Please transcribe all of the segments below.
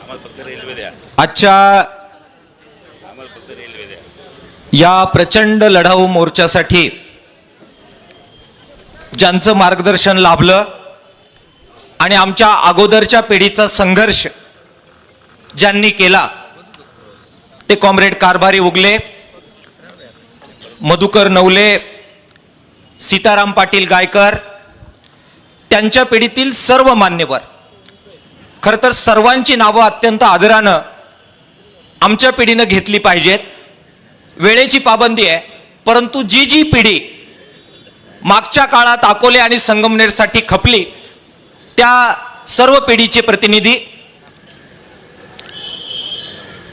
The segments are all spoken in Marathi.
आजच्या या प्रचंड लढाऊ मोर्चासाठी ज्यांचं मार्गदर्शन लाभलं आणि आमच्या अगोदरच्या पिढीचा संघर्ष ज्यांनी केला ते कॉम्रेड कारभारी उगले, मधुकर नवले, सीताराम पाटील गायकर, त्यांच्या पिढीतील सर्व मान्यवर, खरं तर सर्वांची नावं अत्यंत आदरानं आमच्या पिढीनं घेतली पाहिजेत. वेळेची पाबंदी आहे, परंतु जी जी पिढी मागच्या काळात अकोले आणि संगमनेरसाठी खपली त्या सर्व पिढीचे प्रतिनिधी,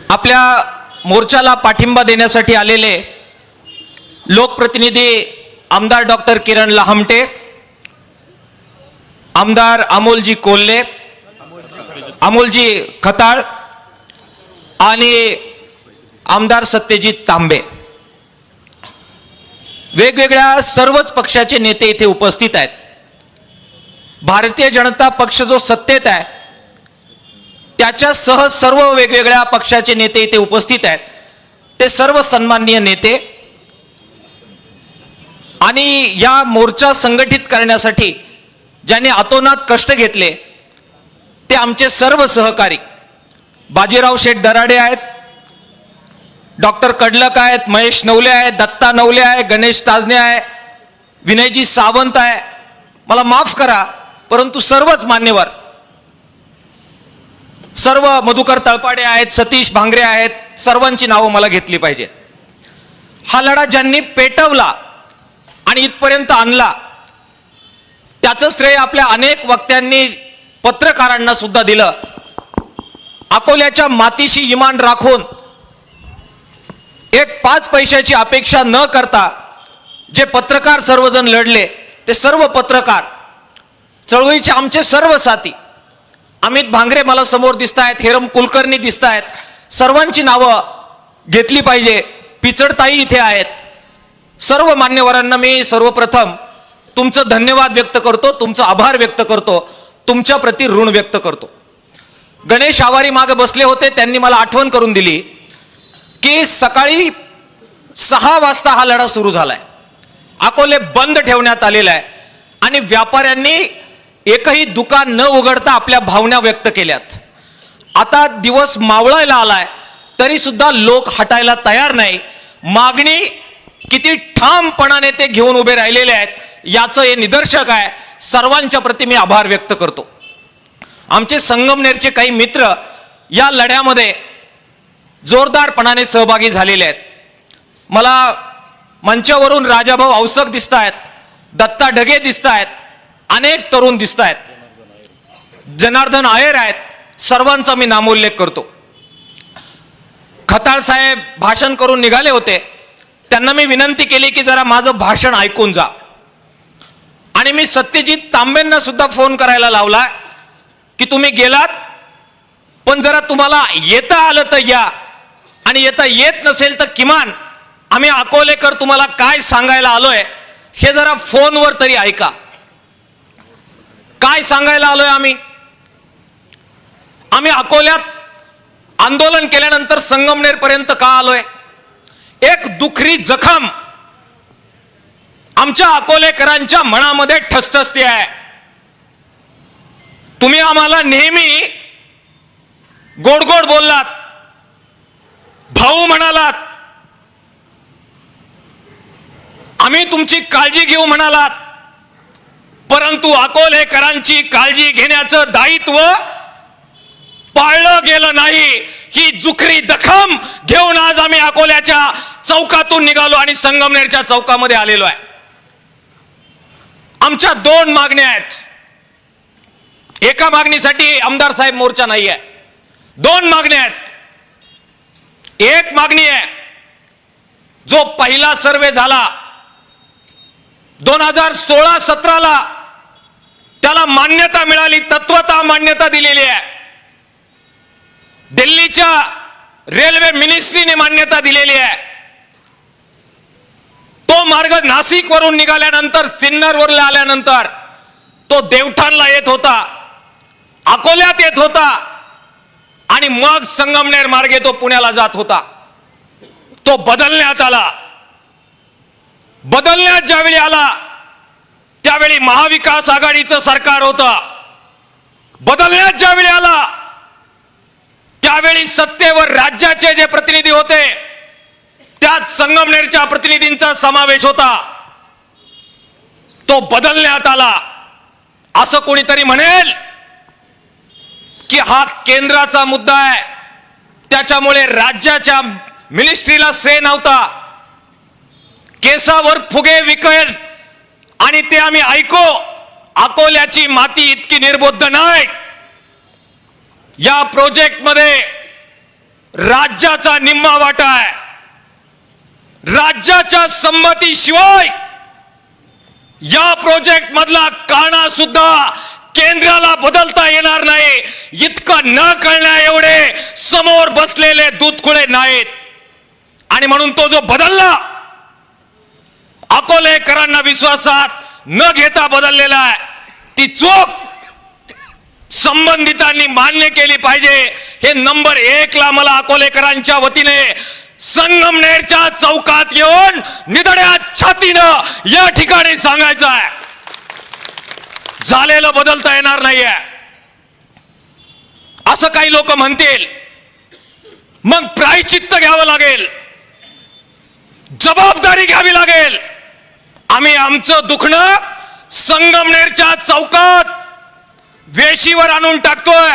आपल्या मोर्चाला पाठिंबा देण्यासाठी आलेले लोकप्रतिनिधी आमदार डॉक्टर किरण लहामटे, आमदार अमोलजी कोल्हे, अमोलजी खताळ आणि आमदार सत्यजित तांबे, वेगवेगळ्या सर्वच पक्षाचे नेते इथे उपस्थित आहेत. भारतीय जनता पक्ष जो सत्तेत आहे त्याच्यासह सर्व वेगवेगळ्या पक्षाचे नेते इथे उपस्थित आहेत. ते सर्व सन्माननीय नेते आणि या मोर्चा संघटित करण्यासाठी ज्यांनी अतोनात कष्ट घेतले ते आमचे सर्व सहकारी, बाजीराव शेठ दराडे आहेत, डॉक्टर कडलक आहेत, महेश नवले आहेत, दत्ता नवले आहे, गणेश ताजने आहे, विनयजी सावंत आहे. मला माफ करा परंतु सर्वच मान्यवर, सर्व मधुकर तळपाडे आहेत, सतीश भांगरे आहेत, सर्वांची नावं मला घेतली पाहिजे. हा लढा ज्यांनी पेटवला आणि इथपर्यंत आणला त्याचं श्रेय आपल्या अनेक वक्त्यांनी पत्रकारांना सुद्धा दिलं. अकोल्याच्या मातीशी इमान राखून एक 5 पैशाची अपेक्षा न करता जे पत्रकार सर्वजण लढले ते सर्व पत्रकार, चळवळीचे आमचे सर्व साथी, अमित भांगरे मला समोर दिसत आहेत, हेरम कुलकर्णी दिसत आहेत, सर्वांची नावं घेतली पाहिजे. पिचडताई इथे आहेत. सर्व मान्यवरांना मी सर्वप्रथम तुमचं धन्यवाद व्यक्त करतो, तुमचं आभार व्यक्त करतो, तुमच्या प्रति ऋण व्यक्त करतो. गणेश आवारी मागे बसले होते, त्यांनी मला आठवण करून दिली की सकाळी 6 वाजता हा लढा सुरू झालाय. अकोले बंद ठेवण्यात आलेला आहे आणि व्यापाऱ्यांनी एकही दुकान न उघडता आपल्या भावना व्यक्त केल्यात. आता दिवस मावळायला आलाय तरी सुद्धा लोक हटायला तयार नाही. मागणी किती ठामपणाने ते घेऊन उभे राहिलेले आहेत याचं हे निदर्शक आहे. सर्वांच्या प्रति मी आभार व्यक्त करतो. आमचे संगमनेरचे काही मित्र या लढ्यामध्ये जोरदारपणाने सहभागी झालेले आहेत. मला मंचावरून राजाभाऊ औसक दिसत आहेत, दत्ता ढगे दिसत आहेत, अनेक तरुण दिसत आहेत, जनार्दन आयर आहेत, सर्वांचा मी नामोल्लेख करतो. खताळ साहेब भाषण करून निघाले होते, त्यांना मी विनंती केली की जरा माझं भाषण ऐकून जा. आणि मी सत्यजित तांबेंना सुद्धा फोन करायला लावला की तुम्ही गेलात पण जरा तुम्हाला येता आलं तर या, आणि येता येत नसेल तर किमान आम्ही अकोलेकर तुम्हाला काय सांगायला आलोय हे जरा फोनवर तरी ऐका. काय सांगायला आलोय आम्ही अकोल्यात आंदोलन केल्यानंतर संगमनेर पर्यंत का आलोय? एक दुखरी जखम आमच्या अकोलेकरांच्या मनामध्ये ठसठसते आहे. तुम्ही आम्हाला नेहमी गोड गोड बोललात, भाऊ म्हणालात, आम्ही तुमची काळजी घेऊ म्हणालात, परंतु अकोलेकरांची काळजी घेण्याचं दायित्व पाळलं गेलं नाही. ही जुखरी जखम घेऊन आज आम्ही अकोल्याच्या चौकातून निघालो आणि संगमनेरच्या चौकामध्ये आलेलो आहे. आमच्या 2 मागण्या आहेत. एका मागणीसाठी आमदार साहेब मोर्चा नाही आहे, 2 मागण्या आहेत. एक मागणी आहे, जो पहिला सर्वे झाला 2016-17ला त्याला मान्यता मिळाली, तत्वतः मान्यता दिलेली आहे. दिल्लीच्या रेल्वे मिनिस्ट्रीने मान्यता दिलेली आहे. तो मार्ग नाशिक वरून निघाल्यानंतर सिन्नरवर आल्यानंतर तो देवठाणला येत होता, अकोल्यात येत होता आणि आणि मग संगमनेर मार्गे तो पुण्याला जात होता. तो बदलण्यात आला. बदलण्यात ज्यावेळी आला त्यावेळी महाविकास आघाडीचं सरकार होतं. बदलण्यात ज्यावेळी आला त्यावेळी सत्तेवर राज्याचे जे प्रतिनिधी होते त्यात संगमनेरच्या प्रतिनिधींचा समावेश होता. तो बदलण्यात आला. असं कोणीतरी म्हणेल की हा केंद्राचा मुद्दा आहे, त्याच्यामुळे राज्याच्या मिनिस्ट्रीला से नव्हता. केसावर फुगे विकेल आणि ते आम्ही ऐको. अकोल्याची माती इतकी निर्बोध नाही. या प्रोजेक्ट मध्ये राज्याचा निम्मा वाटा आहे. राज्याच्या संमतीशिवाय या प्रोजेक्ट मधला काना सुद्धा केंद्राला बदलता येणार नाही. इतकं न कळण्या एवढे समोर बसलेले दूधखुळे नाहीत. आणि म्हणून तो जो बदलला, अकोलेकरांना विश्वासात न घेता बदललेला आहे, ती चूक संबंधितांनी मान्य केली पाहिजे. हे नंबर 1 ला मला अकोलेकरांच्या वतीने संगमनेरच्या चौकात येऊन निधड्या छातीनं या ठिकाणी सांगायचं आहे. झालेलं बदलता येणार नाहीये. असं काही लोक म्हणतील, मग प्रायचित्त घ्यावं लागेल, जबाबदारी घ्यावी लागेल. आम्ही आमचं दुखणं संगमनेरच्या चौकात वेशीवर आणून टाकतोय.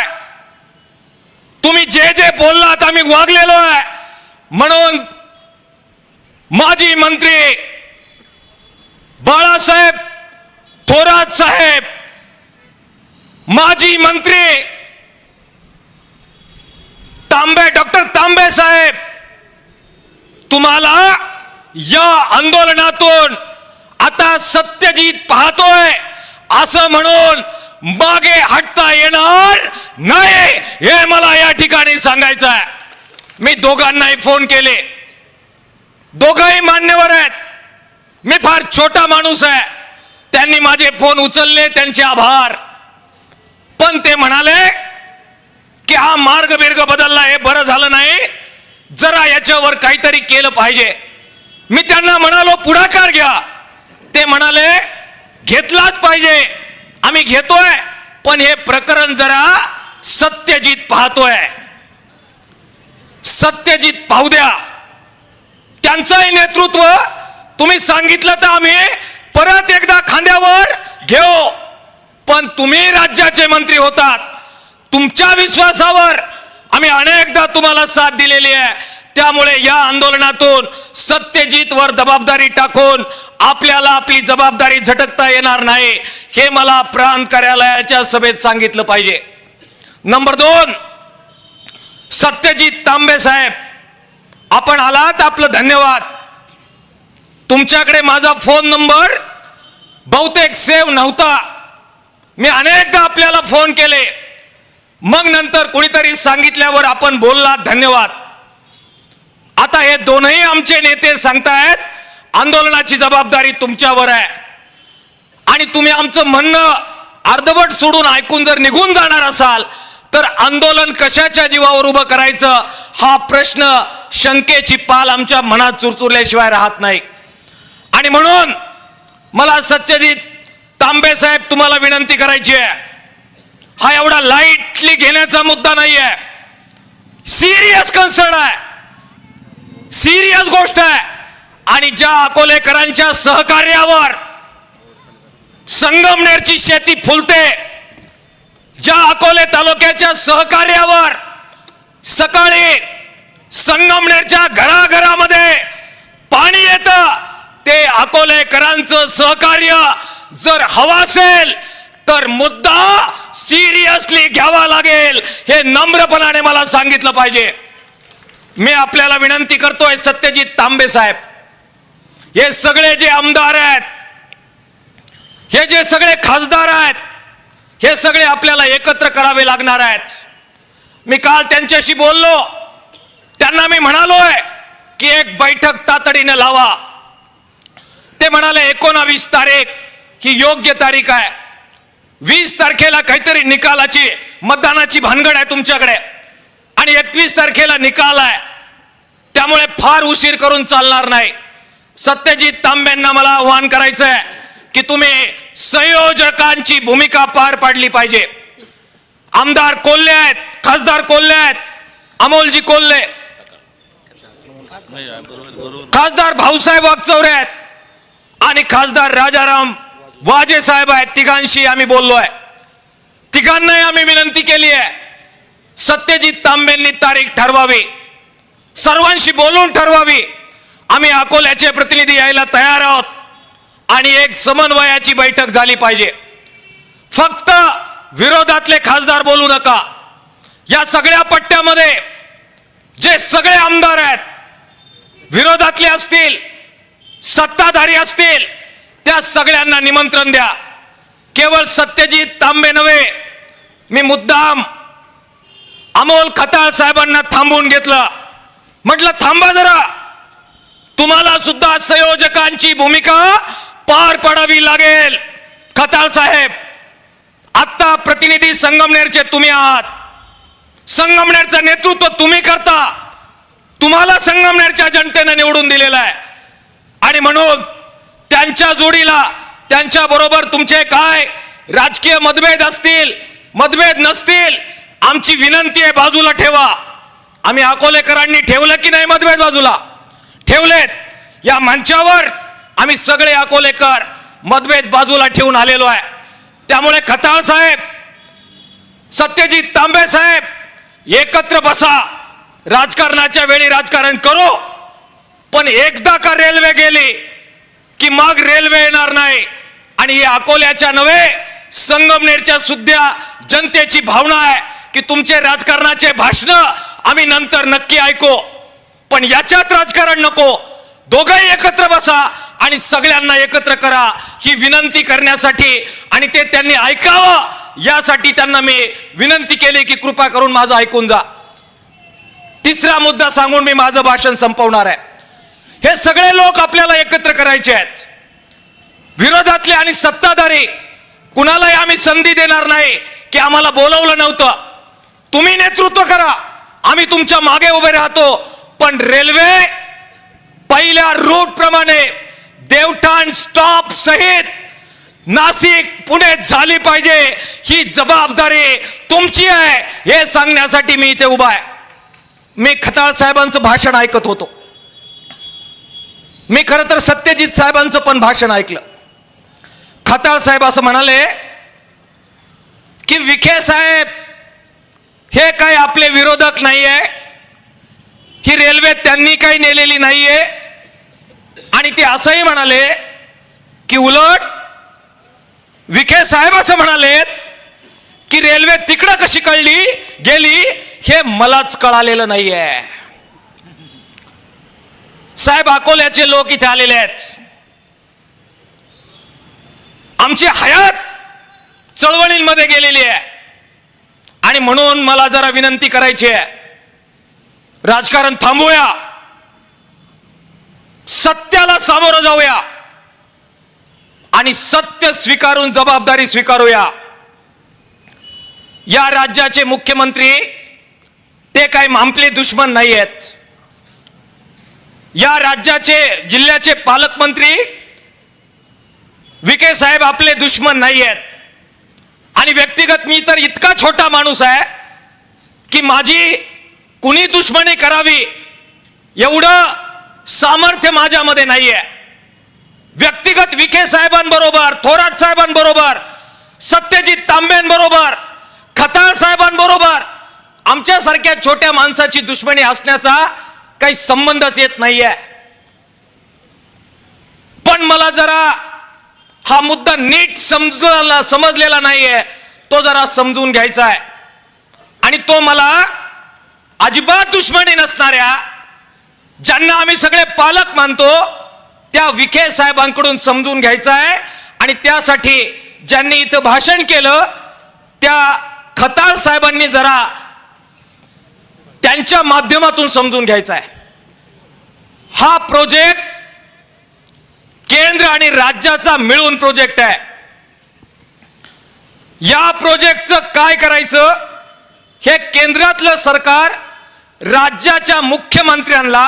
तुम्ही जे जे बोललात आम्ही वागलेलो आहे. म्हणून माजी मंत्री बाळासाहेब थोरात साहेब, माजी मंत्री डॉक्टर तांबे साहेब, तुम्हाला या आंदोलनातून आता सत्यजित पाहतोय असं म्हणून मागे हटता येणार नाही, हे मला या ठिकाणी सांगायचं आहे. मी दोघांनाही फोन केले. दोघंही मान्यवर आहेत. मी फार छोटा माणूस आहे. त्यांनी माझे फोन उचलले, त्यांचे आभार. पण ते म्हणाले की हा मार्ग बिर्ग बदलला, हे बरं झालं नाही, जरा याच्यावर काहीतरी केलं पाहिजे. मी त्यांना म्हणालो पुढाकार घ्या. ते म्हणाले घेतलाच पाहिजे, आम्ही घेतोय, पण हे प्रकरण जरा सत्यजित पाहतोय. सत्यजित पाहू द्या. त्यांचंही नेतृत्व तुम्ही सांगितलं तर आम्ही परत एकदा खांद्यावर घेऊ. पण तुम्ही राज्याचे मंत्री होतात, तुमच्या विश्वासावर आम्ही अनेकदा तुम्हाला साथ दिलेली आहे. त्यामुळे या आंदोलनातून सत्यजित वर जबाबदारी टाकून आपल्याला आपली जबाबदारी झटकता येणार नाही, हे मला प्रांत कार्यालयाच्या सभेत सांगितलं पाहिजे. नंबर 2, सत्यजित तांबे साहेब, आपण आलात, आपलं धन्यवाद. तुमच्याकडे माझा फोन नंबर बहुतेक सेव्ह नव्हता. मी अनेकदा आपल्याला फोन केले, मग नंतर कोणीतरी सांगितल्यावर आपण बोललात, धन्यवाद. आता हे दोनही आमचे नेते सांगतायत आंदोलनाची जबाबदारी तुमच्यावर आहे. आणि तुम्ही आमचं म्हणणं अर्धवट सोडून ऐकून जर निघून जाणार असाल तर आंदोलन कशाच्या जीवावर उभं करायचं हा प्रश्न, शंकेची पाल आमच्या मनात चुरचुरल्याशिवाय राहत नाही. आणि म्हणून मला सत्यजित तांबे साहेब तुम्हाला विनंती करायची आहे, हा एवढा लाईटली घेण्याचा मुद्दा नाहीये. सिरियस कन्सर्न आहे, सिरियस गोष्ट आहे. आणि ज्या अकोलेकरांच्या सहकार्यावर संगमनेरची शेती फुलते, ज्या अकोले तालुक्याच्या सहकार्यावर सकाळी संगमनेरच्या घराघरामध्ये पाणी येतं, ते अकोलेकरांचं सहकार्य जर हवं असेल तर मुद्दा सिरियसली घ्यावा लागेल, हे नम्रपणाने मला सांगितलं पाहिजे. मी आपल्याला विनंती करतोय, सत्यजित तांबे साहेब, हे सगळे जे आमदार आहेत, हे जे सगळे खासदार आहेत, हे सगळे आपल्याला एकत्र करावे लागणार आहेत. मी काल त्यांच्याशी बोललो, त्यांना मी म्हणालोय की एक बैठक तातडीने लावा. ते म्हणाले 19 तारीख ही योग्य तारीख आहे. 20 तारखेला काहीतरी निकालाची मतदानाची भानगड आहे तुमच्याकडे, आणि 21 तारखेला निकाल आहे, त्यामुळे फार उशीर करून चालणार नाही. सत्यजित तांबेंना मला आव्हान करायचं आहे की तुम्ही संयोजकांची भूमिका पार पाडली पाहिजे. आमदार कोल्हे आहेत, खासदार कोल्हे आहेत, अमोलजी कोल्हे, खासदार भाऊसाहेब वागचौरे आहेत आणि खासदार राजाराम वाजे साहेब आहेत. तिघांशी आम्ही बोललोय, तिघांनाही आम्ही विनंती केली आहे सत्यजित तांबेंनी तारीख ठरवावी, सर्वांशी बोलून ठरवावी. आम्ही अकोल्याचे प्रतिनिधी यायला तयार आहोत आणि एक समन्वयाची बैठक झाली पाहिजे. फक्त विरोधातले खासदार बोलू नका. या सगळ्या पट्ट्यामध्ये जे सगळे आमदार आहेत, विरोधातले असतील, सत्ताधारी असतील, त्या सगळ्यांना निमंत्रण द्या. केवळ सत्यजित तांबे नव्हे, मी मुद्दाम अमोल खताळ साहेबांना थांबवून घेतलं. म्हटलं थांबा जरा, तुम्हाला सुद्धा संयोजकांची भूमिका पार पाडावी लागेल. खताळ साहेब, आता प्रतिनिधी संगमनेरचे तुम्ही आहात, संगमनेरचं नेतृत्व तुम्ही करता, तुम्हाला संगमनेरच्या जनतेने निवडून दिलेलं आहे आणि म्हणून त्यांच्या जोडीला, त्यांच्या बरोबर तुमचे काय राजकीय मतभेद असतील, मतभेद नसतील, आमची विनंती आहे बाजूला ठेवा. आम्ही अकोलेकरांनी ठेवलं की नाही मतभेद बाजूला? ठेवलेत. या मंचावर आम्ही सगळे अकोलेकर मतभेद बाजूला ठेवून आलेलो आहे. त्यामुळे खताळ साहेब, सत्यजित तांबे साहेब, एकत्र बसा. राजकारणाच्या वेळी राजकारण करू, पण एकदा का रेल्वे गेली की मग रेल्वे येणार नाही. आणि हे अकोल्याच्या नव्हे, संगमनेरच्या सुद्धा जनतेची भावना आहे की तुमचे राजकारणाचे भाषण आम्ही नंतर नक्की ऐकू, पण याच्यात राजकारण नको. दोघंही एकत्र बसा आणि सगळ्यांना एकत्र करा, ही विनंती करण्यासाठी आणि ते त्यांनी ऐकावं यासाठी त्यांना मी विनंती केली की कृपा करून माझं ऐकून जा. तिसरा मुद्दा सांगून मी माझं भाषण संपवणार आहे. हे सगळे लोक आपल्याला एकत्र करायचे आहेत, विरोधातले आणि सत्ताधारी. कुणालाही आम्ही संधी देणार नाही की आम्हाला बोलवलं नव्हतं. तुम्ही नेतृत्व करा, आम्ही तुमच्या मागे उभे राहतो, पण रेल्वे पहिल्या रूट प्रमाणे देवठाण स्टॉप सहित नाशिक पुणे झाली पाहिजे, ही जबाबदारी तुमची आहे हे सांगण्यासाठी मी इथे उभा आहे. मी खताळ साहेबांचं भाषण ऐकत होतो. मी खरं तर सत्यजित साहेबांचं पण भाषण ऐकलं. खताळ साहेब असं म्हणाले की विखे साहेब हे काही आपले विरोधक नाहीये, ही रेल्वे त्यांनी काही नेलेली नाहीये. आणि ते असंही म्हणाले की उलट विखे साहेब असं म्हणाले की रेल्वे तिकडं कशी कळली गेली हे मलाच कळालेलं नाहीये. साहेब, अकोल्याचे लोक इथे आलेले आहेत. आमची हयात चळवळींमध्ये गेलेली आहे आणि म्हणून मला जरा विनंती करायची आहे, राजकारण थांबवूया, सत्याला सामोरं जाऊया आणि सत्य स्वीकारून जबाबदारी स्वीकारूया. या राज्याचे मुख्यमंत्री ते काही आपले दुश्मन नाही आहेत. या राज्याचे जिल्ह्याचे पालकमंत्री विखे साहेब आपले दुश्मन नाही आहेत. आणि व्यक्तिगत मी तर इतका छोटा माणूस आहे की माझी कुणी दुश्मनी करावी एवढं सामर्थ्य माझ्यामध्ये नाहीये. व्यक्तिगत विखे साहेबांबरोबर, थोरात साहेबांबरोबर, सत्यजित तांबेंबरोबर, खताळ साहेबांबरोबर आमच्यासारख्या छोट्या माणसाची दुश्मनी असण्याचा काही संबंधच येत नाहीये. पण मला जरा हा मुद्दा नीट समजलेला नाहीये, तो जरा समजून घ्यायचा आहे. आणि तो मला अजिबात दुश्मनी नसणाऱ्या, ज्यांना आम्ही सगळे पालक मानतो, त्या विखे साहेबांकडून समजून घ्यायचा आहे. आणि त्यासाठी ज्यांनी इथं भाषण केलं त्या खताळ साहेबांनी जरा त्यांच्या माध्यमातून समजून घ्यायचा आहे. हा प्रोजेक्ट केंद्र आणि राज्याचा मिळून प्रोजेक्ट आहे. या प्रोजेक्टचं काय करायचं हे केंद्रातलं सरकार राज्याच्या मुख्यमंत्र्यांना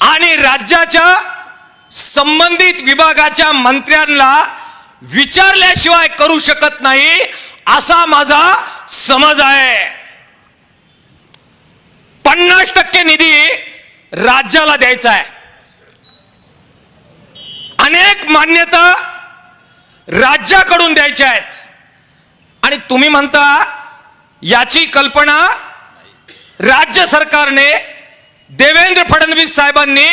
आणि राज्याच्या संबंधित विभागाच्या मंत्र्यांना विचारल्याशिवाय करू शकत नाही असा माझा समज आहे. 50% निधी राज्याला द्यायचा आहे. अनेक मान्यता राज्याकडून द्यायच्या आहेत आणि तुम्ही म्हणता याची कल्पना राज्य सरकारने देवेंद्र फडणवीस साहेबांनी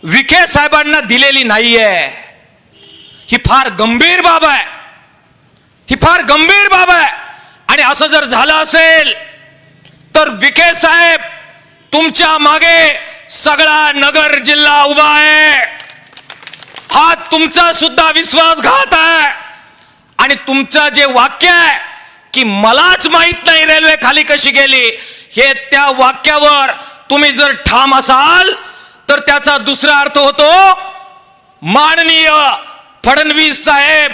विखे साहेबांना दिलेली नाहीये. ही फार गंभीर बाब आहे. ही फार गंभीर बाब आहे. आणि असं जर झालं असेल तर विखे साहेब तुमच्या मागे सगळा नगर जिल्हा उभा आहे. हा तुमचा सुद्धा विश्वासघात आहे. आणि तुमचं जे वाक्य आहे की मलाच माहित नाही रेल्वे खाली कशी गेली, हे त्या वाक्यावर तुम्ही जर ठाम असाल तर त्याचा दुसरा अर्थ होतो माननीय फडणवीस साहेब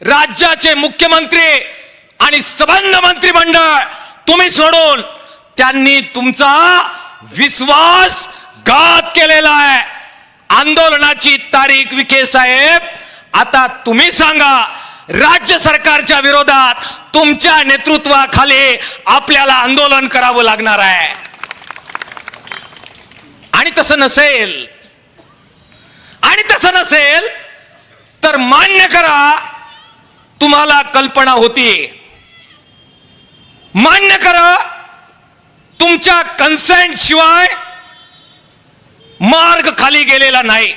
राज्याचे मुख्यमंत्री आणि संबंध मंत्रिमंडळ तुम्ही सोडून त्यांनी तुमचा विश्वासघात केलेला आहे. आंदोलनाची तारीख विखे साहेब आता तुम्ही सांगा. राज्य सरकारच्या विरोधात तुमच्या नेतृत्वाखाली आपल्याला आंदोलन करावं लागणार आहे. आणि तसं नसेल तर मान्य करा तुम्हाला कल्पना होती. मान्य करा तुमच्या कन्सेंट शिवाय मार्ग खाली गेलेला नाही.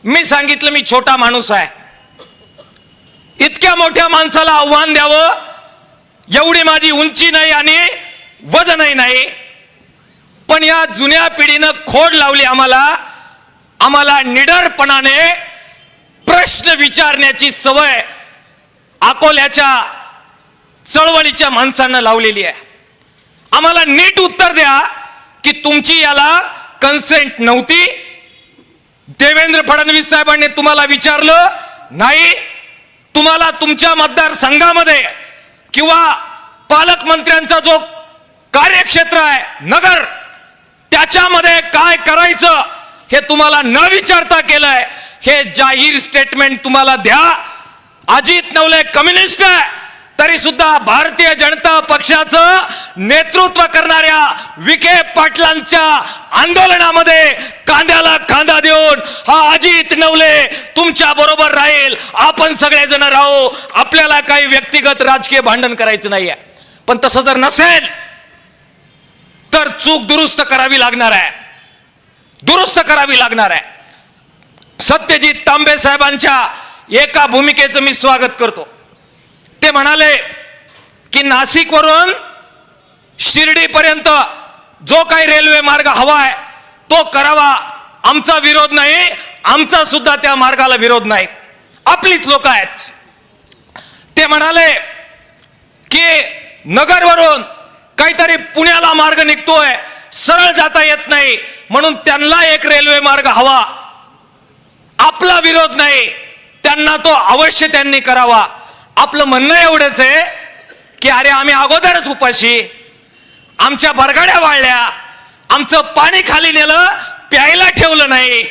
मी सांगितलं मी छोटा माणूस आहे. इतक्या मोठ्या माणसाला आव्हान द्यावं एवढी माझी उंची नाही आणि वजनही नाही. पण या जुन्या पिढीनं खोड लावली आम्हाला निडरपणाने प्रश्न विचारण्याची सवय अकोल्याच्या चळवळीच्या माणसांना लावलेली आहे. आम्हाला नीट उत्तर द्या की तुमची याला कन्सेंट नव्हती. देवेंद्र फडणवीस साहेबांनी तुम्हाला विचारलं नाही. तुम्हाला तुमच्या मतदारसंघामध्ये किंवा पालकमंत्र्यांचा जो कार्यक्षेत्र आहे नगर, त्याच्यामध्ये काय करायचं हे तुम्हाला न विचारता केलंय. हे जाहीर स्टेटमेंट तुम्हाला द्या. अजित नवले कम्युनिस्ट आहे तरी सुद्धा भारतीय जनता पक्षाचं नेतृत्व करणाऱ्या विखे पाटलांच्या आंदोलनामध्ये कांद्याला कांदा देऊन हा अजित नवले तुमच्या बरोबर राहील. आपण सगळेजण राहू. आपल्याला काही व्यक्तिगत राजकीय भांडण करायचं नाहीये. पण तसं जर नसेल तर चूक दुरुस्त करावी लागणार आहे. सत्यजित तांबे साहेबांच्या एका भूमिकेचं मी स्वागत करतो. ते म्हणाले की नाशिक वरून शिर्डी पर्यंत जो काही रेल्वे मार्ग हवाय तो करावा. आमचा विरोध नाही. आमचा सुद्धा त्या मार्गाला विरोध नाही. आपलीच लोक आहेत. ते म्हणाले की नगरवरून काहीतरी पुण्याला मार्ग निघतोय, सरळ जाता येत नाही, म्हणून त्यांना एक रेल्वे मार्ग हवा. आपला विरोध नाही. त्यांना तो अवश्य त्यांनी करावा. आपलं म्हणणं एवढंच आहे की अरे आम्ही अगोदरच उपाशी, आमच्या बरगाड्या वाळल्या, आमचं पाणी खाली नेलं, प्यायला ठेवलं नाही,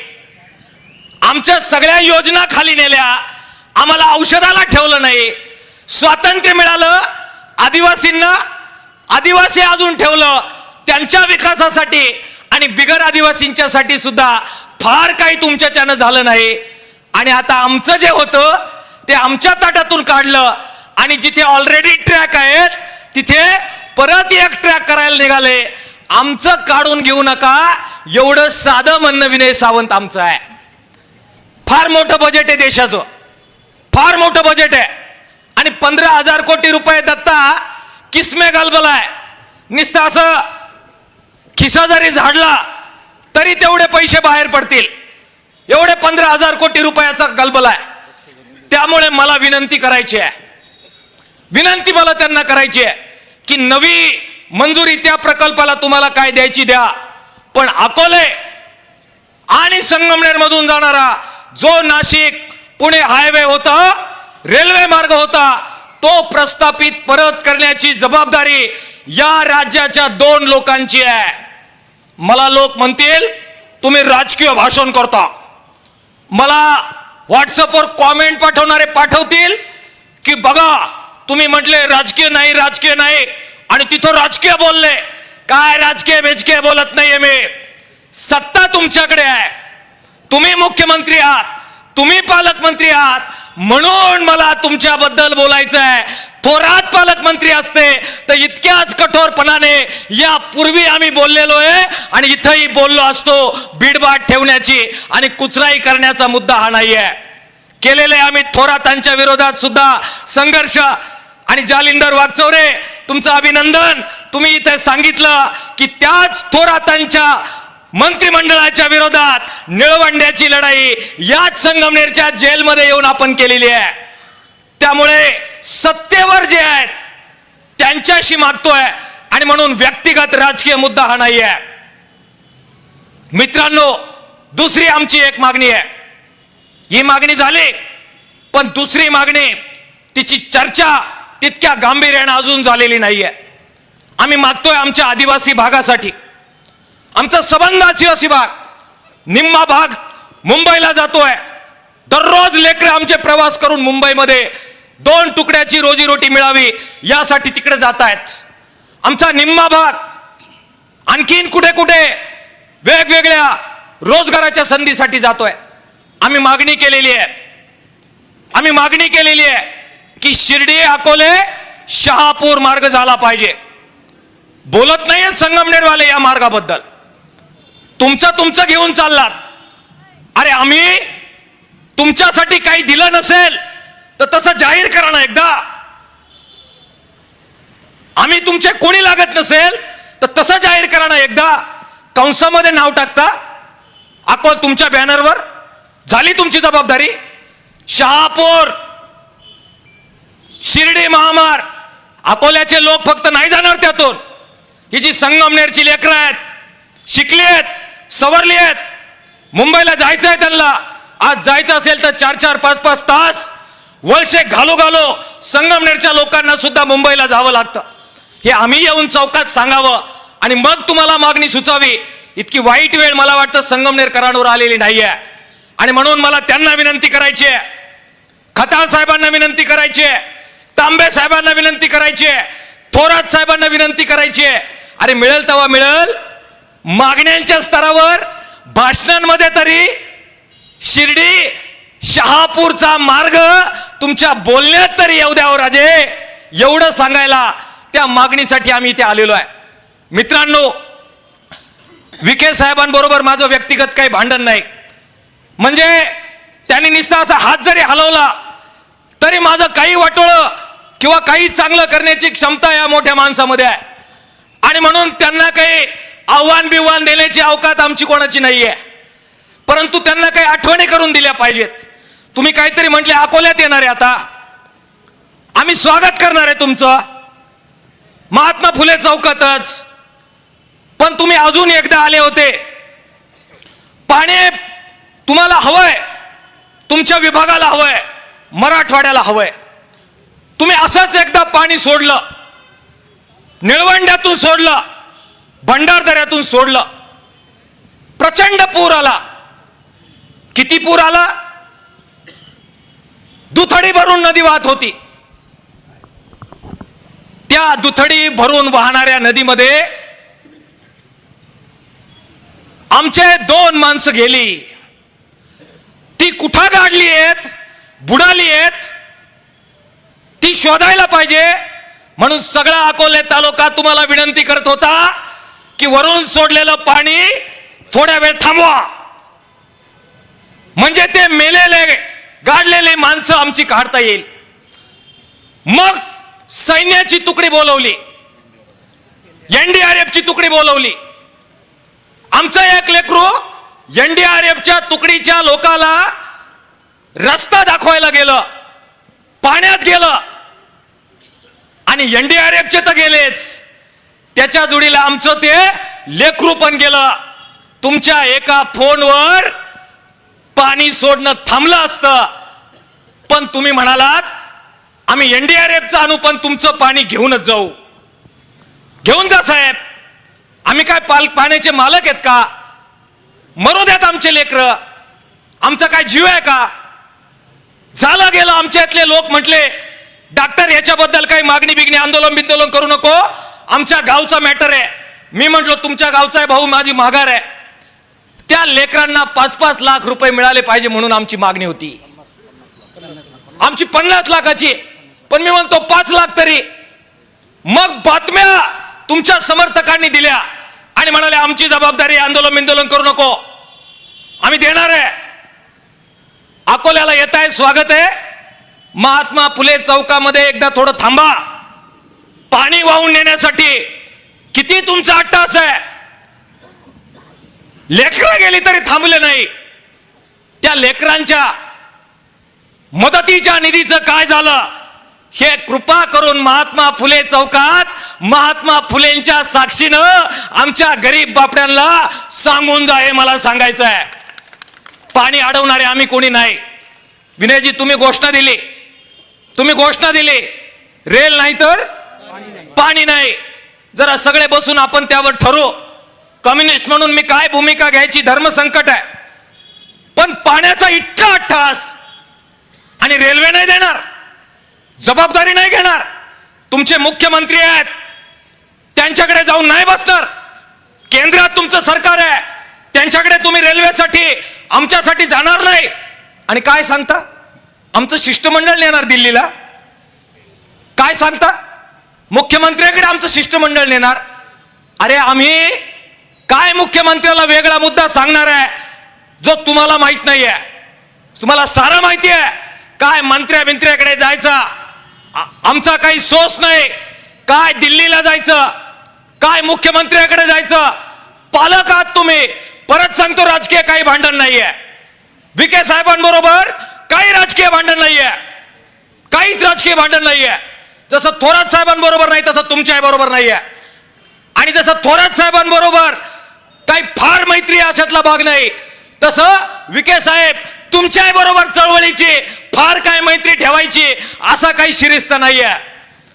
आमच्या सगळ्या योजना खाली नेल्या, आम्हाला औषधाला ठेवलं नाही. स्वातंत्र्य मिळालं, आदिवासींना आदिवासी अजून ठेवलं त्यांच्या विकासासाठी आणि बिगर आदिवासींच्यासाठी सुद्धा फार काही तुमच्याच्यानं झालं नाही. आणि आता आमचं जे होतं ते आमच्या ताटातून काढलं आणि जिथे ऑलरेडी ट्रॅक आहेत तिथे परत एक ट्रॅक करायला निघाले. आमचं काढून घेऊ नका एवढं साधं म्हणणं विनय सावंत आमचं आहे. फार मोठं बजेट आहे देशाचं, फार मोठं बजेट आहे. आणि 15,000 कोटी रुपये दत्ता किसमे गलबलाय. नुसतं असं खिसा जरी झाडला तरी तेवढे पैसे बाहेर पडतील. एवढे 15,000 कोटी रुपयाचा गलबला आहे. त्यामुळे मला विनंती करायची आहे, मला त्यांना करायची आहे की नवी मंजुरी त्या प्रकल्पाला तुम्हाला काय द्यायची द्या, पण अकोले आणि संगमनेर मधून जाणारा जो नाशिक पुणे हायवे होता, रेल्वे मार्ग होता, तो प्रस्थापित परत करण्याची जबाबदारी या राज्याच्या 2 लोकांची आहे. मला लोक म्हणतील तुम्ही राजकीय भाषण करता, मला व्हॉट्सअपवर कॉमेंट पाठवणारे पाठवतील की बघा तुम्ही म्हटले राजकीय नाही आणि तिथं राजकीय बोलले. काय राजकीय बेजकीय बोलत नाहीये मी. सत्ता तुमच्याकडे आहे, तुम्ही मुख्यमंत्री आहात, तुम्ही पालकमंत्री आहात, म्हणून मला तुमच्याबद्दल बोलायचं आहे. थोरात पालकमंत्री असते तर इतक्याच कठोरपणाने यापूर्वी आम्ही बोललेलो आहे आणि इथंही बोललो असतो. बीडबाट ठेवण्याची आणि कुचराई करण्याचा मुद्दा हा नाहीये. केलेले आम्ही थोरातांच्या विरोधात सुद्धा संघर्ष. आणि जालिंदर वागचौरे तुमचं अभिनंदन. तुम्ही इथे सांगितलं की त्याच थोरातांच्या मंत्रिमंडळाच्या विरोधात निळवंड्याची लढाई याच संगमनेरच्या जेलमध्ये येऊन आपण केलेली आहे. त्यामुळे सत्तेवर जे आहेत त्यांच्याशी मागतोय आणि म्हणून व्यक्तिगत राजकीय मुद्दा हा नाही आहे. मित्रांनो, दुसरी आमची एक मागणी आहे. ही मागणी झाली, पण दुसरी मागणी तिची चर्चा तितक्या गांभीर्याने अजून झालेली नाहीये. आम्ही मागतोय आमच्या आदिवासी भागासाठी. आमचा संबंध आदिवासी भाग, निम्मा भाग मुंबईला जातोय. दररोज लेकरं आमचे प्रवास करून मुंबईमध्ये 2 तुकड्याची रोजीरोटी मिळावी यासाठी तिकडे जात आहेत. आमचा निम्मा भाग आणखीन कुठे कुठे वेगवेगळ्या रोजगाराच्या संधीसाठी जातोय. आम्ही मागणी केलेली आहे की शिर्डी अकोले शहापूर मार्ग झाला पाहिजे. बोलत नाहीये संगमनेरवाले या मार्गाबद्दल. तुमचं घेऊन चाललात. अरे आम्ही तुमच्यासाठी काही दिलं नसेल तर तसं जाहीर करा ना एकदा. आम्ही तुमचे कोणी लागत नसेल तर तसं जाहीर करा ना एकदा. कंसामध्ये नाव टाकता अकोल तुमच्या बॅनरवर. झाली तुमची जबाबदारी. शहापूर शिर्डी महामार्ग, अकोल्याचे लोक फक्त नाही जाणार त्यातून. ही जी संगमनेरची लेकरं आहेत, शिकली आहेत, सवरली आहेत, मुंबईला जायचं आहे त्यांना. आज जायचं असेल तर 4-4, 5-5 तास वळसे घालो संगमनेरच्या लोकांना सुद्धा मुंबईला जावं लागतं. हे आम्ही येऊन चौकात सांगावं आणि मग तुम्हाला मागणी सुचावी. इतकी वाईट वेळ मला वाटतं संगमनेरकरांवर आलेली नाहीये. आणि म्हणून मला त्यांना विनंती करायची आहे, खताळ साहेबांना विनंती करायची आहे, तांबे साहेबांना विनंती करायची आहे, थोरात साहेबांना विनंती करायची आहे. अरे मिळेल तेव्हा मिळेल, मागण्यांच्या स्तरावर भाषणांमध्ये तरी शिर्डी शहापूरचा मार्ग तुमच्या बोलण्यात तरी येऊ द्यावं राजे. एवढं सांगायला त्या मागणीसाठी आम्ही इथे आलेलो आहे. मित्रांनो, विखे साहेबांबरोबर माझं व्यक्तिगत काही भांडण नाही. म्हणजे त्यांनी नुसता असा हात जरी हलवला तरी माझं काही वाटोळं किंवा काही चांगलं करण्याची क्षमता या मोठ्या माणसामध्ये आहे. आणि म्हणून त्यांना काही आव्हान बिव्हान देण्याची अवकात आमची कोणाची नाहीये. परंतु त्यांना काही आठवणी करून दिल्या पाहिजेत. तुम्ही काहीतरी म्हटले अकोल्यात येणार आहे, आता आम्ही स्वागत करणार आहे तुमचं महात्मा फुले चौकातच. पण तुम्ही अजून एकदा आले होते. पाणी तुम्हाला हवंय, तुमच्या विभागाला हवंय, मराठवाड्याला हवंय. तुम्ही असंच एकदा पाणी सोडलं, निळवंड्यातून सोडलं, भंडारदऱ्यातून सोडलं. प्रचंड पूर आला. किती पूर आला? दुथडी भरून नदी वाहत होती. त्या दुथडी भरून वाहणाऱ्या नदीमध्ये आमचे 2 माणसं गेली. ती कुठं गाडली आहेत, बुडाली आहेत, ती शोधायला पाहिजे. म्हणून सगळा अकोले तालुका तुम्हाला विनंती करत होता की वरून सोडलेलं पाणी थोड्या वेळ थांबवा, म्हणजे ते मेलेले गाडलेले माणसं आमची काढता येईल. मग सैन्याची तुकडी बोलवली, एनडीआरएफची तुकडी बोलवली. आमचं एक लेकरू एनडीआरएफच्या तुकडीच्या लोकाला रस्ता दाखवायला गेलं, पाण्यात गेलं. आणि एनडीआरएफचे तर गेलेच, त्याच्या जोडीला आमचं ते लेकरू पण गेलं. तुमच्या एका फोनवर पाणी सोडणं थांबलं असतं, पण तुम्ही म्हणालात आम्ही एनडीआरएफचं आणू पण तुमचं पाणी घेऊनच जाऊ. घेऊन जा साहेब, आम्ही काय पाण्याचे मालक आहेत का? मरू द्यात आमचे लेकरं, आमचा काय जीव आहे का? झालं गेलं. आमच्यातले लोक म्हटले डॉक्टर याच्याबद्दल काही मागणी बिगणी आंदोलन बिंदोलन करू नको, आमच्या गावचा मॅटर आहे. मी म्हटलो तुमच्या गावचा आहे भाऊ, माझी माघार आहे. त्या लेकरांना 5-5 लाख रुपये मिळाले पाहिजे म्हणून आमची मागणी होती, आमची 50 लाखाची. पण मी म्हणतो 5 लाख तरी. मग बातम्या तुमच्या समर्थकांनी दिल्या आणि म्हणाले आमची जबाबदारी, आंदोलन बिंदोलन करू नको, आम्ही देणार आहे. अकोल्याला येत आहे, स्वागत आहे. महात्मा फुले चौकामध्ये एकदा थोडं थांबा, पाणी वाहून नेण्यासाठी किती तुमचा अट्टास आहे. लेकरं गेली तरी थांबले नाही. त्या लेकरांच्या मदतीच्या निधीचं काय झालं हे कृपा करून महात्मा फुले चौकात महात्मा फुलेंच्या साक्षीनं आमच्या गरीब बापड्यांना सांगून जा, हे मला सांगायचं आहे. पाणी अडवणारे आम्ही कोणी नाही. विनयजी तुम्ही घोषणा दिली, रेल नाही तर पाणी नाही. जरा सगळे बसून आपण त्यावर ठरवू. कम्युनिस्ट म्हणून मी काय भूमिका घ्यायची, धर्मसंकट आहे. पण पाण्याचा इतका अट्टहास आणि रेल्वे नाही देणार, जबाबदारी नाही घेणार. तुमचे मुख्यमंत्री आहेत, त्यांच्याकडे जाऊन नाही बसणार. केंद्रात तुमचं सरकार आहे, त्यांच्याकडे तुम्ही रेल्वेसाठी आमच्यासाठी जाणार नाही. आणि काय सांगता, आमचं शिष्टमंडळ नेणार दिल्लीला. काय सांगता, मुख्यमंत्र्याकडे आमचं शिष्टमंडळ नेणार. अरे आम्ही काय मुख्यमंत्र्याला वेगळा मुद्दा सांगणार आहे जो तुम्हाला माहित नाहीये. तुम्हाला सारं माहिती आहे. काय मंत्र्याकडे जायचा आमचा काही सोस नाही. काय दिल्लीला जायचं, काय मुख्यमंत्र्याकडे जायचं. पालक आहात तुम्ही. परत सांगतो, राजकीय काही भांडण नाहीये. विखे साहेबांबरोबर काही राजकीय भांडण नाहीये, काहीच राजकीय भांडण नाहीये. जसं थोरात साहेबांबरोबर नाही तसं तुमच्या बरोबर नाहीये. आणि जसं थोरात साहेबांबरोबर काही फार मैत्री अशातला भाग नाही, तसं विखे साहेब तुमच्या बरोबर चळवळीची फार काय मैत्री ठेवायची असा काही शिरीस्त नाहीये.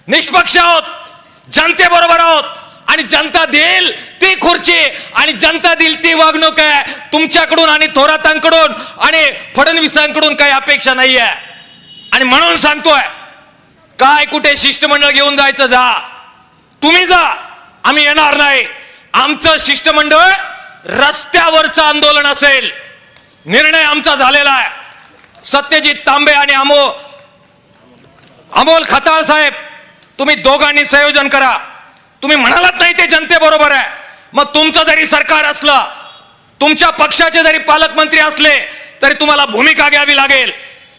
निष्पक्ष आहोत, जनतेबरोबर आहोत. आणि जनता देईल ती खुर्ची आणि जनता देईल ती वागणूक आहे. तुमच्याकडून आणि थोरातांकडून आणि फडणवीसांकडून काही अपेक्षा नाहीये. आणि म्हणून सांगतोय, काय कुठे शिष्टमंडळ घेऊन जायचं जा, तुम्ही जा, आम्ही येणार नाही. आमचं शिष्टमंडळ रस्त्यावरचं आंदोलन असेल. निर्णय आमचा झालेला आहे. सत्यजित तांबे आणि अमोल खताळ साहेब, तुम्ही दोघांनी संयोजन करा. तुम्ही म्हणालात नाही ते जनतेबरोबर आहे, मग तुमचं जरी सरकार असलं, तुमच्या पक्षाचे जरी पालकमंत्री असले तरी तुम्हाला भूमिका घ्यावी लागेल.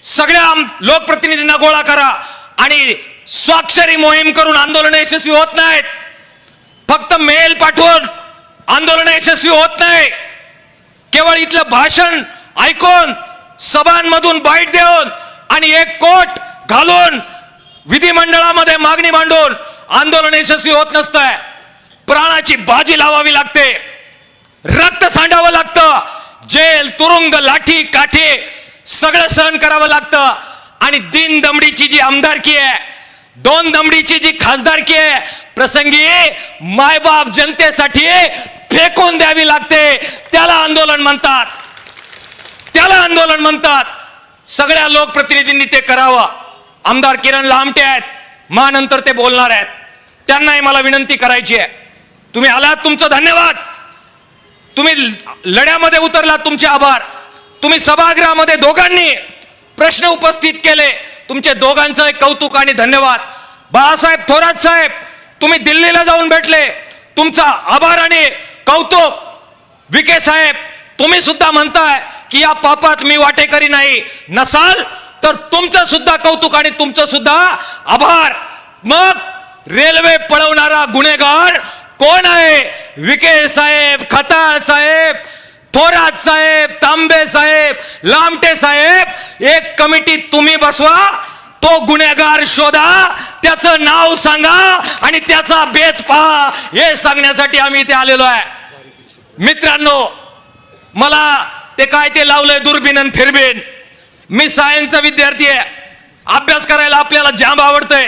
सगळ्या लोकप्रतिनिधींना गोळा करा आणि स्वाक्षरी मोहीम करून आंदोलन यशस्वी होत नाहीत. फक्त मेल पाठवून आंदोलन यशस्वी होत नाही. केवळ इथलं भाषण ऐकून, सभांमधून बाईट देऊन आणि एक कोट घालून विधिमंडळामध्ये मागणी मांडून आंदोलन यशस्वी होत नसतंय. प्राणाची बाजी लावावी लागते, रक्त सांडावं लागतं, जेल, तुरुंग, लाठी काठी सगळं सहन करावं लागतं. आणि 3 दमडीची जी आमदारकी आहे, 2 दमडीची जी खासदारकी आहे, प्रसंगी मायबाप जनतेसाठी फेकून द्यावी लागते. त्याला आंदोलन म्हणतात, त्याला आंदोलन म्हणतात. सगळ्या लोकप्रतिनिधींनी ते करावं. आमदार किरण लामटे आहेत, नंतर ते बोलणार आहेत. त्यांनाही मला विनंती करायची आहे, तुम्ही आलात, तुमचं धन्यवाद. तुम्ही लढ्यामध्ये उतरलात, तुमचे आभार. तुम्ही सभागृहामध्ये दोघांनी प्रश्न उपस्थित केले, तुमचे दोघांचं कौतुक आणि धन्यवाद. बाळासाहेब थोरात साहेब, तुम्ही दिल्लीला जाऊन भेटले, तुमचा आभार आणि कौतुक. विखे साहेब, तुम्ही सुद्धा म्हणताय की या पापात मी वाटेकरी नाही. नसाल तर तुमचं सुद्धा कौतुक आणि तुमचं सुद्धा आभार. मग रेल्वे पळवणारा गुन्हेगार कोण आहे? विखे साहेब, खताळ साहेब, थोरात साहेब, तांबे साहेब, लामटे साहेब. एक कमिटी तुम्ही बसवा, तो गुन्हेगार शोधा, त्याचं नाव सांगा आणि त्याचा बेत पहा. हे सांगण्यासाठी आम्ही इथे आलेलो आहे. मित्रांनो, मला ते काय ते लावलंय दुर्बीन आणि फिरबीन. मी सायन्सचा विद्यार्थी आहे. अभ्यास करायला आपल्याला जांब आवडतंय,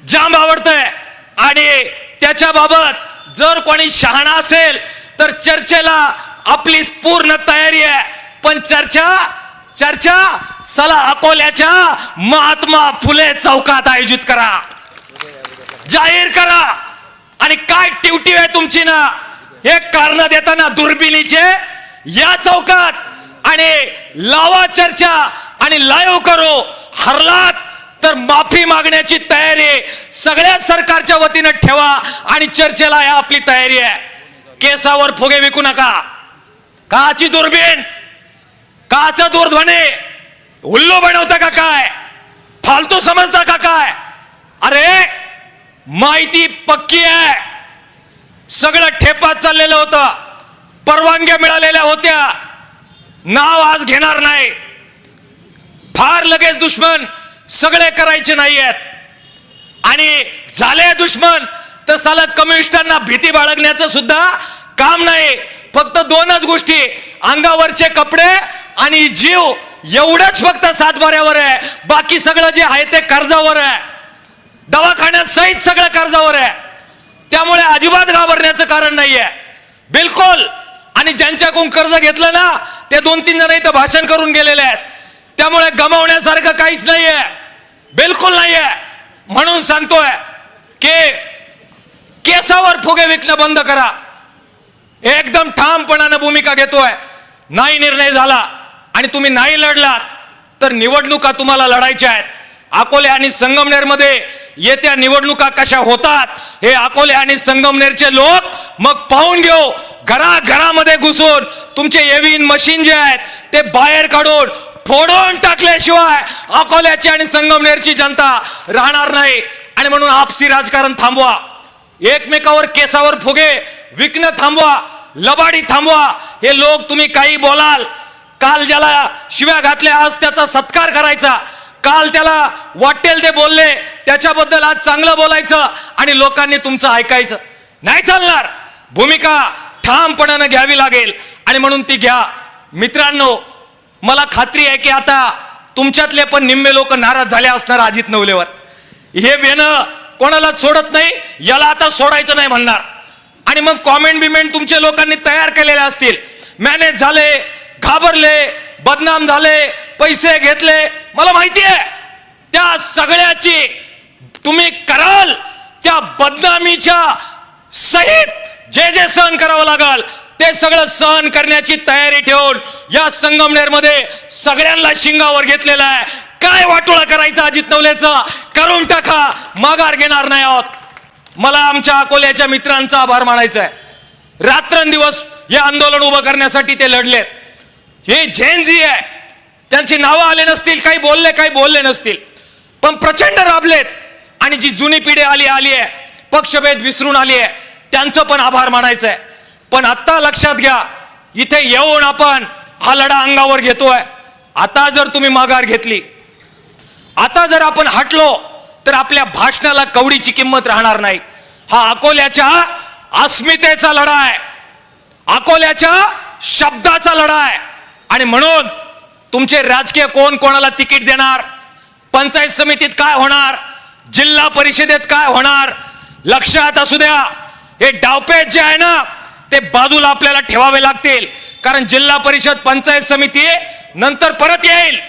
जांब आवडतंय. आणि त्या त्याच्याबाबत जर कोणी शहाणा असेल तर चर्चेला आपली पूर्ण तयारी आहे. पण चर्चा चला अकोल्याच्या महात्मा फुले चौकात आयोजित करा, जाहीर करा. आणि काय टिवटिव आहे तुमची ना, हे कारण देताना दुर्बिणीचे या चौकात आणि लावा चर्चा आणि लाईव्ह करो. हरलात तर माफी मागण्याची तयारी सगळ्या सरकारच्या वतीनं ठेवा आणि चर्चेला या आपली तयारी आहे. केसावर फुगे विकू नका. काची दुर्बीण, काचा दूरध्वनी, उल्लू बनवता का काय, फालतू समजता का काय? अरे माहिती पक्की आहे, सगळं ठेपात चाललेलं होतं, परवानग्या मिळालेल्या होत्या. नाव आज घेणार नाही, फार लगेच दुश्मन सगळे करायचे नाहीयेत. आणि झाले दुश्मन तर साला कम्युनिस्टांना भीती बाळगण्याचं सुद्धा काम नाही. फक्त दोनच गोष्टी, अंगावरचे कपडे आणि जीव, एवढंच फक्त सातबाऱ्यावर आहे. बाकी सगळं जे आहे ते कर्जावर आहे, दवाखान्यात सहित सगळं कर्जावर आहे. त्यामुळे अजिबात घाबरण्याचं कारण नाहीये, बिलकुल. आणि ज्यांच्याकडून कर्ज घेतलं ना ते 2-3 जण इथं भाषण करून गेलेले आहेत. त्यामुळे गमावण्यासारखं काहीच नाहीये, बिलकुल नाहीये. म्हणून सांगतोय की केसावर फुगे विकणं बंद करा. एकदम ठामपणानं भूमिका घेतोय. नाही निर्णय झाला आणि तुम्ही नाही लढलात तर निवडणुका तुम्हाला लढायच्या आहेत. अकोले आणि संगमनेरमध्ये येत्या निवडणुका कशा होतात हे अकोले आणि संगमनेरचे लोक मग पाहून घेऊ. घराघरामध्ये घुसून तुमचे एव्हिन मशीन जे आहेत ते बाहेर काढून फोडून टाकल्याशिवाय अकोल्याची आणि संगमनेरची जनता राहणार नाही. आणि म्हणून आपसी राजकारण थांबवा, एकमेकावर केसावर फुगे विकणं थांबवा, लबाडी थांबवा. हे लोक तुम्ही काही बोलाल, काल ज्याला शिव्या घातल्या आज त्याचा सत्कार करायचा, काल त्याला वाटेल ते बोलले त्याच्याबद्दल आज चांगलं बोलायचं आणि लोकांनी तुमचं ऐकायचं नाही चालणार. भूमिका ठामपणानं घ्यावी लागेल आणि म्हणून ती घ्या. मित्रांनो, मला खात्री आहे की आता तुमच्यातले पण निम्मे लोक नाराज झाले असणार अजित नवलेवर. हे बेनं कोणाला सोडत नाही, याला आता सोडायचं नाही म्हणणार. आणि मग कॉमेंट बिमेंट तुमच्या लोकांनी तयार केलेले असतील, मॅनेज झाले, घाबरले, बदनाम झाले, पैसे घेतले. मला माहिती आहे त्या सगळ्याची तुम्ही कराल, त्या बदनामीच्या सहित जे जे सहन करावं लागल ते सगळं सहन करण्याची तयारी ठेवून या संगमनेरमध्ये सगळ्यांना शिंगावर घेतलेलं आहे. काय वाटोळा करायचं अजित नवलेचं करून टाका, माघार घेणार नाही आहोत. मला आमच्या अकोल्याच्या मित्रांचा आभार मानायचा आहे. रात्रंदिवस हे आंदोलन उभं करण्यासाठी ते लढलेत. हे झेन जी आहे त्यांची नावं आले नसतील, काही बोलले नसतील, पण प्रचंड राबलेत. आणि जी जुनी पिढी आली आहे, पक्षभेद विसरून आली आहे, त्यांचं पण आभार मानायचं आहे. पण आता लक्षात घ्या, इथे येऊन आपण हा लढा अंगावर घेतोय. आता जर तुम्ही माघार घेतली, आता जर आपण हटलो तर आपल्या भाषणाला कवडीची किंमत राहणार नाही. हा अकोल्याच्या अस्मितेचा लढा आहे, अकोल्याच्या शब्दाचा लढा आहे. आणि म्हणून तुमचे राजकीय कोण कोणाला तिकीट देणार, पंचायत समितीत काय होणार, जिल्हा परिषदेत काय होणार, लक्षात असू द्या. हे डावपेच जे आहे ना ते बाजूला आपल्याला ठेवावे लागतील. कारण जिल्हा परिषद पंचायत समिती नंतर परत येईल,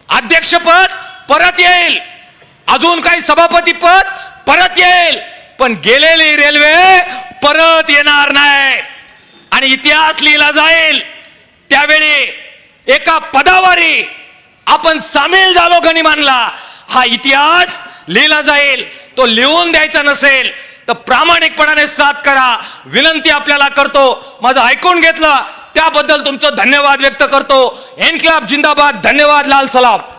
अध्यक्षपद परत येईल, अजून काही सभापती पद परत येईल, पण गेलेली रेल्वे परत येणार नाही. आणि इतिहास लिहिला जाईल. त्यावेळी एका पदावरी आपण सामील झालो गनिमानला, हा इतिहास लिहिला जाईल. तो लिहून द्यायचा नसेल तर प्रामाणिकपणाने साथ करा, विनंती आपल्याला करतो. माझं ऐकून घेतलं त्याबद्दल तुमचं धन्यवाद व्यक्त करतो. इन्क्लाब जिंदाबाद. धन्यवाद. लाल सलाम.